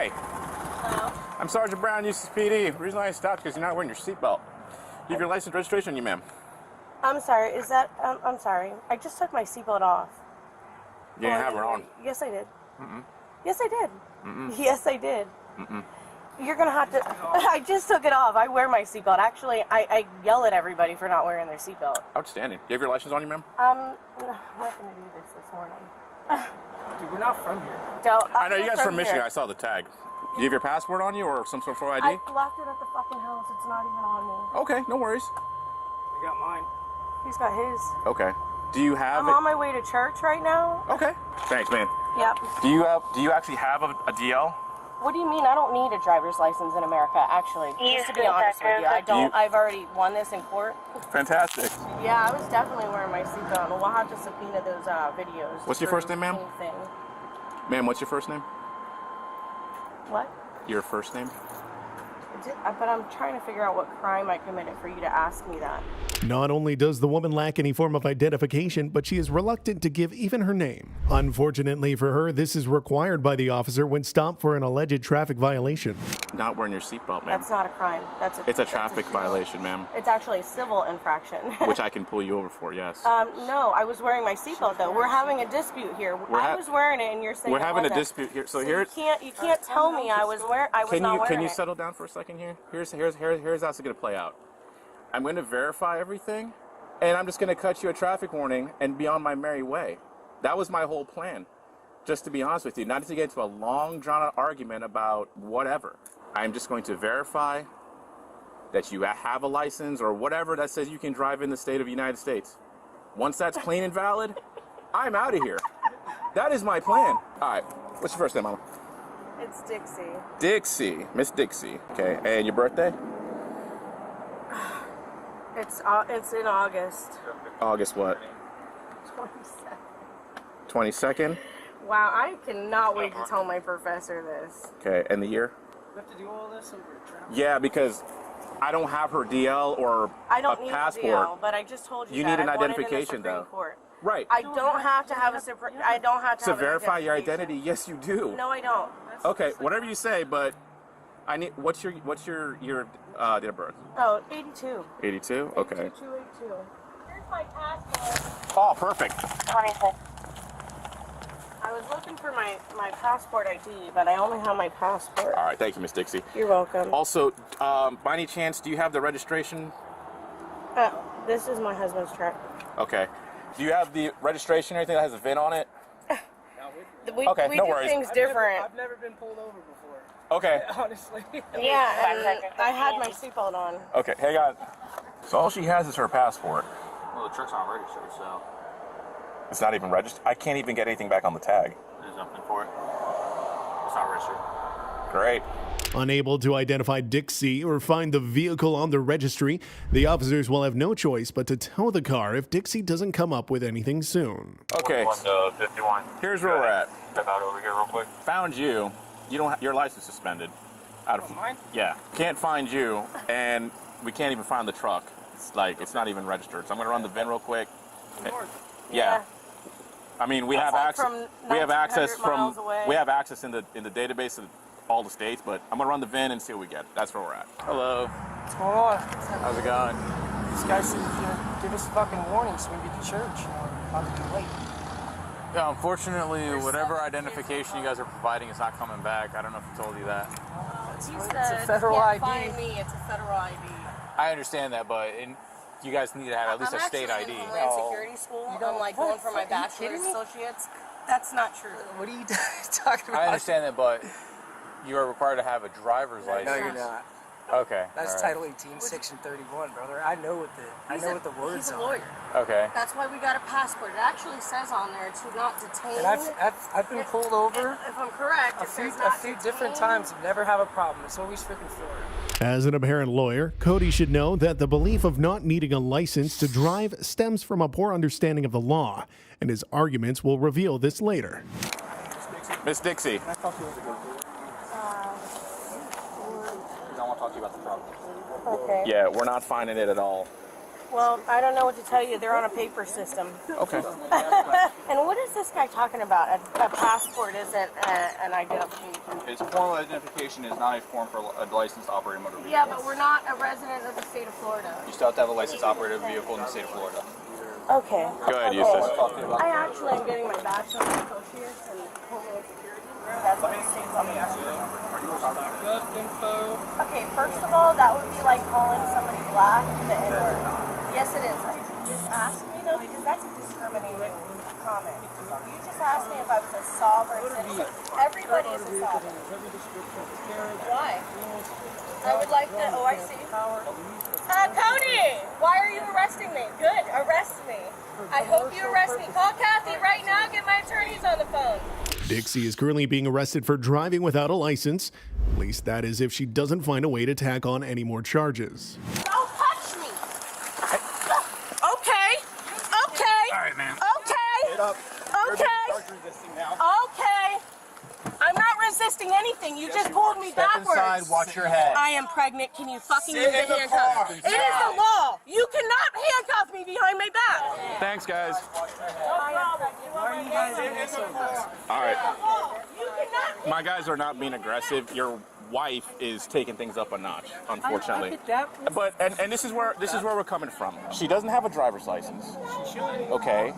Hi. Hello? I'm Sergeant Brown, UCPD. The reason I stopped because you're not wearing your seatbelt. You have your license registration on you, ma'am. I'm sorry, is that, I'm sorry. I just took my seatbelt off. You didn't have it on. Yes, I did. Mm-mm. Yes, I did. Mm-mm. Yes, I did. Mm-mm. You're gonna have to, I just took it off. I wear my seatbelt. Actually, I yell at everybody for not wearing their seatbelt. Outstanding. Do you have your license on you, ma'am? I'm not gonna do this morning. Dude, we're not from here. I know you guys are from Michigan. I saw the tag. Do you have your passport on you or some sort of ID? I left it at the fucking house. It's not even on me. Okay, no worries. I got mine. He's got his. Okay. Do you have I'm on my way to church right now. Okay. Thanks, man. Yep. Do you actually have a DL? What do you mean? I don't need a driver's license in America, actually. Just to be honest with you, I don't. I've already won this in court. Fantastic. Yeah, I was definitely wearing my seatbelt. We'll have to subpoena those videos. What's your first name, ma'am? Ma'am, what's your first name? What? Your first name? But I'm trying to figure out what crime I committed for you to ask me that. Not only does the woman lack any form of identification, but she is reluctant to give even her name. Unfortunately for her, this is required by the officer when stopped for an alleged traffic violation. Not wearing your seatbelt, ma'am. That's not a crime. It's a traffic violation, ma'am. It's actually a civil infraction. Which I can pull you over for, yes. No, I was wearing my seatbelt though. We're having a dispute here. I was wearing it, and you're saying we're having a dispute here. So here, you can't tell me I was not wearing it. Can you settle down for a second here? Here's how it's going to play out. I'm going to verify everything, and I'm just going to cut you a traffic warning and be on my merry way. That was my whole plan, just to be honest with you, not to get into a long, drawn-out argument about whatever. I'm just going to verify that you have a license or whatever that says you can drive in the state of the United States. Once that's clean and valid, I'm out of here. That is my plan. All right, what's your first name, Mama? It's Dixie. Dixie, Miss Dixie. Okay, and your birthday? It's in August. August what? 22nd. Wow, I cannot wait to tell my professor this. Okay, and the year? We have to do all this over traffic? Yeah, because I don't have her DL or I don't a need passport. A DL, but I just told you You that. need an I won it identification, in the Supreme though. Court. Right. I don't have to have I don't have to To have verify an your identity, yes, you do. No, I don't. Okay, whatever you say, but I need. What's your date of birth? Oh, 82. 82. Okay. 8282. Here's my passport. Oh, perfect. 26. I was looking for my passport ID, but I only have my passport. All right, thank you, Miss Dixie. You're welcome. Also, by any chance, do you have the registration? This is my husband's truck. Okay. Do you have the registration or anything that has a VIN on it? We Okay, do no worries. things different. I've never been pulled over before. Okay. Honestly. Yeah, and I had my seatbelt on. Okay, hang on. So all she has is her passport. Well, the truck's not registered, so It's not even registered. I can't even get anything back on the tag. there's nothing for it. It's not registered. Great. Unable to identify Dixie or find the vehicle on the registry, the officers will have no choice but to tow the car if Dixie doesn't come up with anything soon. Okay. 41 to 51. Here's where we're at. Step out over here real quick. Found you. You don't. Your license suspended. Out of Mine? Yeah. Can't find you, and we can't even find the truck. It's not even registered. So I'm gonna run the VIN real quick. Yeah. I mean, we have access. From We have access 1900 miles from. away. We have access in the database of all the states, but I'm gonna run the VIN and see what we get. That's where we're at. Hello. What's going on? How's it going? This guy said he's gonna give us fucking warnings when we get to church. About to be late. Yeah, unfortunately, whatever identification you guys are providing is not coming back. I don't know if he told you that. It's a federal ID. Find me. It's a federal ID. I understand that, but you guys need to have at least a state ID. I'm actually in Homeland Security School. I'm like going for my bachelor's associates. That's not true. What are you talking about? I understand that, but you are required to have a driver's license. No, you're not. Okay. That's all right. Title 18, Section 31, brother. I know what the words He's a are. lawyer. Okay. That's why we got a passport. It actually says on there to not detain. And I've been pulled over If I'm correct, a few different times and never have a problem. It's always freaking Florida. As an apparent lawyer, Cody should know that the belief of not needing a license to drive stems from a poor understanding of the law, and his arguments will reveal this later. Miss Dixie. I don't want to talk to you about the problem. Okay. Yeah, we're not finding it at all. Well, I don't know what to tell you. They're on a paper system. Okay. And what is this guy talking about? A passport isn't an identification. His formal identification is not a form for a licensed operator motor vehicle. Yeah, but we're not a resident of the state of Florida. You still have to have a licensed operator vehicle in the state of Florida. Okay. Go ahead, Eustace. I actually am getting my bachelor's in associates in Homeland Security. That's what the state's on the Okay, first of all, that would be like calling somebody black the N-word. Yes, it is. Just ask me though, because that's a discriminating comment. You just asked me if I was a sovereign citizen. Everybody is a sovereign. Why? I would like to. Oh, I see. Cody, why are you arresting me? Good, arrest me. I hope you arrest me. Call Kathy right now. Get my attorneys on the phone. Dixie is currently being arrested for driving without a license. At least that is if she doesn't find a way to tack on any more charges. Don't touch me. Okay. Okay. All right, man. Okay. Get up. Okay. You're resisting now. Okay. I'm not resisting anything. You just pulled me backwards. Step inside, watch your head. I am pregnant. Can you fucking Sit move the in the handcuffs? car. It is the law. You cannot handcuff me behind my back. Thanks, guys. Why are you guys doing so fast? All right. You cannot. My guys are not being aggressive. Your wife is taking things up a notch, unfortunately. I get that. But and this is where we're coming from. She doesn't have a driver's license. She should. Okay.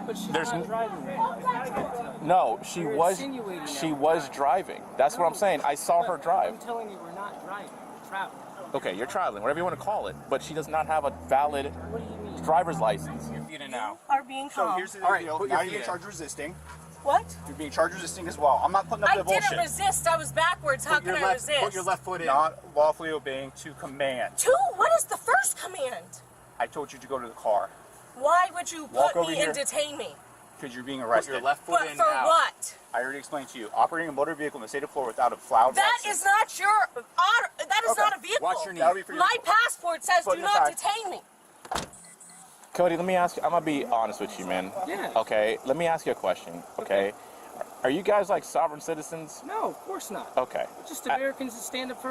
But she's There's not driving. No, she You're was insinuating she that. was driving. That's what I'm saying. I saw her drive. I'm telling you, we're not driving. We're traveling. Okay, you're traveling, whatever you want to call it. But she does not have a valid What do you mean? driver's license. You're feet in now. Are being So calm. here's the All right, deal. put your Now feet you're being in. charged resisting. What? You're being charged resisting as well. I'm not putting up I the bullshit. didn't resist. I was backwards. How can I resist? Put your left foot in. Not lawfully obeying to command. Two? What is the first command? I told you to go to the car Why would you Walk put over me here. and detain me? because you're being Put arrested. your left foot But in for now. what? I already explained to you. Operating a motor vehicle in the state of Florida without a valid That license. is not your that is Okay. not a vehicle. Watch your knee. That'll be for your My passport says Foot do in not the side. detain me. Cody, let me ask you. I'm gonna be honest with you, man. Yeah. Okay. Let me ask you a question. Okay. Are you guys like sovereign citizens? No, of course not. Okay. We're just Americans that stand up for,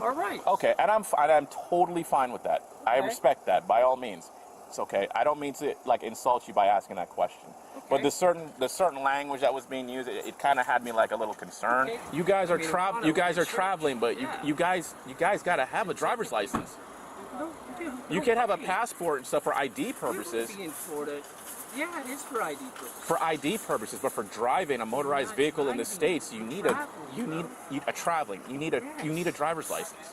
our rights. Okay, and I'm totally fine with that. I Okay. respect that by all means. It's okay. I don't mean to like insult you by asking that question. But Okay. the certain language that was being used, it kind of had me like a little concerned. Okay. You guys are I mean, if I you guys are wanna church, traveling, but yeah. you guys got to have a driver's license. You can can have a passport and stuff for ID purposes. In Florida. Yeah, it is for ID purposes. For ID purposes, but for driving a motorized vehicle in the states, you need a traveling. You need a driver's license.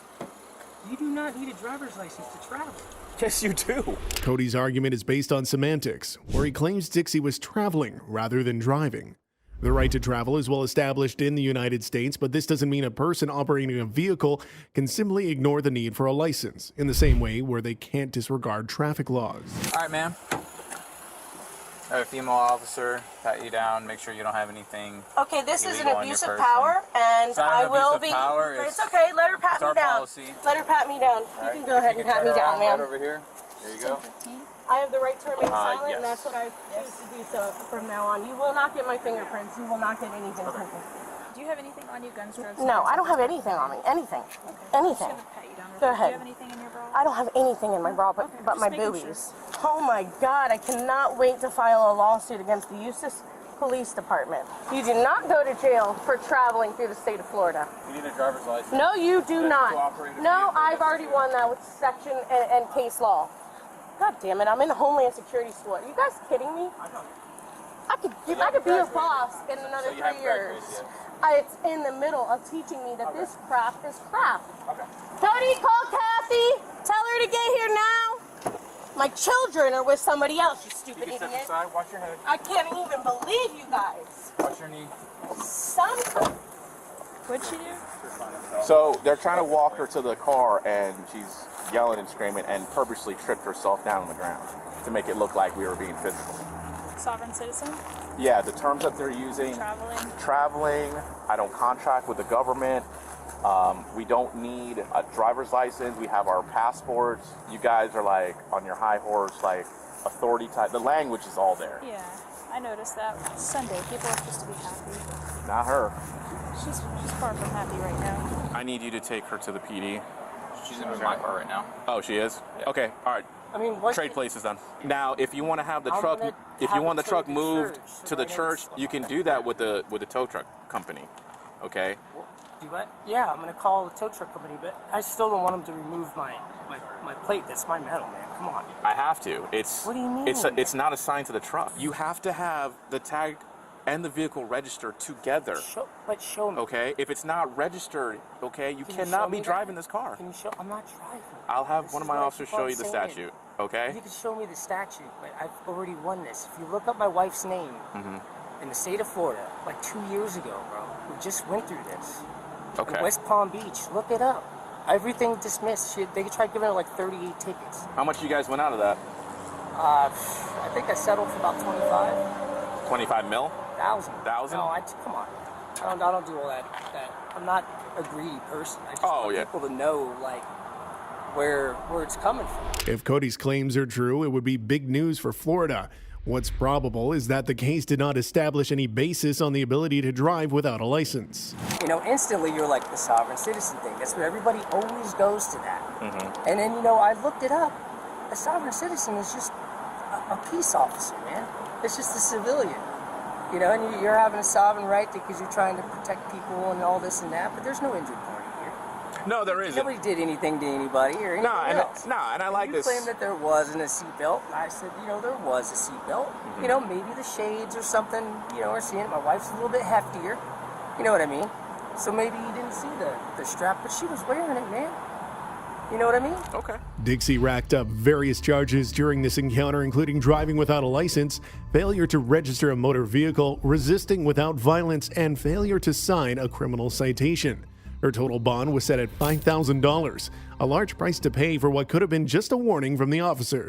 You do not need a driver's license to travel. Yes, you do. Cody's argument is based on semantics, where he claims Dixie was traveling rather than driving. The right to travel is well established in the United States, but this doesn't mean a person operating a vehicle can simply ignore the need for a license, in the same way where they can't disregard traffic laws. All right, ma'am. I have a female officer, pat you down, make sure you don't have anything. Okay, this is an Illegal on abuse your of person. power, and It's not I an will abuse be. of power, It's it's- okay. Let her pat it's me our down. policy. Let her pat me down. You can go ahead and pat me down, Right ma'am. over here. There you go. I have the right to remain silent, yes. and that's what I choose to do so from now on. You will not get my fingerprints. You will not get anything from me. Do you have anything on you, guns, drugs? No, I don't have anything on me. Anything. Anything. Pat you down real Go quick. ahead. Do you have anything in your bra? I don't have anything in my bra but just my making boobies. Oh my God, I cannot wait to file a lawsuit against the Eustis Police Department. You do not go to jail for traveling through the state of Florida. You need a driver's license. No, you do not. operate a No, vehicle. I've already won that with section and case law. God damn it, I'm in Homeland Security school. Are you guys kidding me? I could be your boss in another So you haven't 3 years. graduated It's in the middle of teaching me that this crap is crap. Okay. Cody, call Kathy. Tell her to get here now. My children are with somebody else, you stupid You can step idiot. aside, watch your head, I can't even believe you guys. watch your knee. What'd she do? So they're trying to walk her to the car, and she's yelling and screaming, and purposely tripped herself down on the ground to make it look like we were being physical. Sovereign citizen? Yeah, the terms that they're using. Traveling? I don't contract with the government. We don't need a driver's license. We have our passports. You guys are like on your high horse, like authority type. The language is all there. Yeah, I noticed that. It's Sunday. People are supposed to be happy. Not her. She's far from happy right now. I need you to take her to the PD. She's in my car right now. Oh, she is? Yeah. Okay, all right. I mean, what? Trade places then. Now, if you want to have the I'm truck, gonna if have you want it the truck towed to moved church, so to the I know church, it's you can do that with the tow truck company. Okay. Do what? Yeah, I'm gonna call the tow truck company, but I still don't want them to remove my plate. That's my metal, man. Come on. I have to. It's. What do you mean? It's not assigned to the truck. You have to have the tag and the vehicle registered together. Show me. Okay. If it's not registered, okay, you Can you show cannot me be that? driving this car. Can you show? I'm not driving. I'll have This one of is my what I officers keep on show you the saying. statute. Okay. You can show me the statute, but I've already won this. If you look up my wife's name in the state of Florida, like 2 years ago, bro, we just went through this. Okay. In West Palm Beach, look it up. Everything dismissed. They tried giving her like 38 tickets. How much you guys went out of that? I think I settled for about 25. 25 mil? Thousand? No, come on. I don't do all that. I'm not a greedy person. I just want people to know, like, where it's coming from. If Cody's claims are true, it would be big news for Florida. What's probable is that the case did not establish any basis on the ability to drive without a license. You know, instantly you're like the sovereign citizen thing. That's where everybody always goes to that. And then, you know, I looked it up. A sovereign citizen is just a peace officer, man. It's just a civilian. You know, and you're having a sovereign right because you're trying to protect people and all this and that, but there's no injured party here. No, there isn't. Nobody did anything to anybody or anything else. and I like this. You claimed that there wasn't a seatbelt, and I said, you know, there was a seatbelt. You know, maybe the shades or something, you know, are seeing it. My wife's a little bit heftier. You know what I mean? So maybe you didn't see the strap, but she was wearing it, man. You know what I mean? Okay. Dixie racked up various charges during this encounter, including driving without a license, failure to register a motor vehicle, resisting without violence, and failure to sign a criminal citation. Her total bond was set at $5,000, a large price to pay for what could have been just a warning from the officer.